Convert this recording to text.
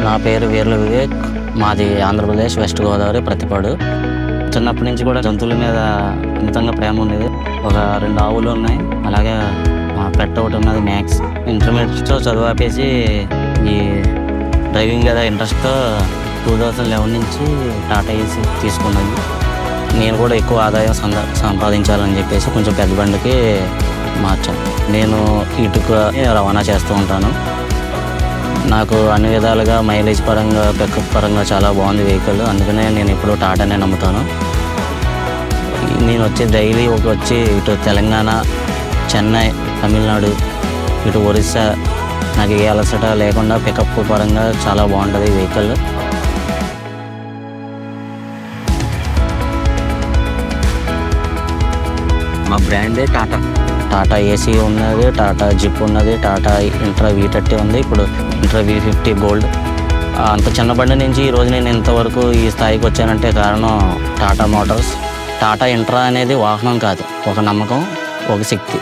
నా పేరు వీర్ల వివేక్. మాది ఆంధ్రప్రదేశ్ వెస్ట్ గోదావరి ప్రతిపాడు. చిన్నప్పటి నుంచి కూడా జంతువుల మీద అమితంగా ప్రేమ ఉండేది. ఒక 2 ఆవులు ఉన్నాయి, అలాగే మా పెట్ ఒకటి ఉన్నది మ్యాక్స్. ఇంటర్మీడియట్తో చదువు ఆపేసి ఈ డ్రైవింగ్ మీద ఇంట్రెస్ట్తో 2011 నుంచి టాటా ఏసీ తీసుకున్నాను. నేను కూడా ఎక్కువ ఆదాయం సంపాదించాలని చెప్పేసి కొంచెం పెద్ద బండికి మార్చాను. నేను ఇటుక రవాణా చేస్తూ ఉంటాను. నాకు అన్ని విధాలుగా మైలేజ్ పరంగా, పికప్ పరంగా చాలా బాగుంది వెహికల్. అందుకనే నేను ఇప్పుడు టాటానే నమ్ముతాను. నేను డైలీ వచ్చి ఇటు తెలంగాణ, చెన్నై, తమిళనాడు, ఇటు ఒరిస్సా, నాకు ఏ అలసట లేకుండా పికప్ పరంగా చాలా బాగుంటుంది వెహికల్. మా బ్రాండే టాటా ఏసీ ఉన్నది, టాటా జిప్ ఉన్నది, టాటా ఇంట్రా V30 ఉంది, ఇప్పుడు ఇంట్రా V50 గోల్డ్. అంత చిన్న బండి నుంచి ఈరోజు నేను ఇంతవరకు ఈ స్థాయికి వచ్చానంటే కారణం టాటా మోటార్స్. టాటా ఇంట్రా అనేది వాహనం కాదు, ఒక నమ్మకం, ఒక శక్తి.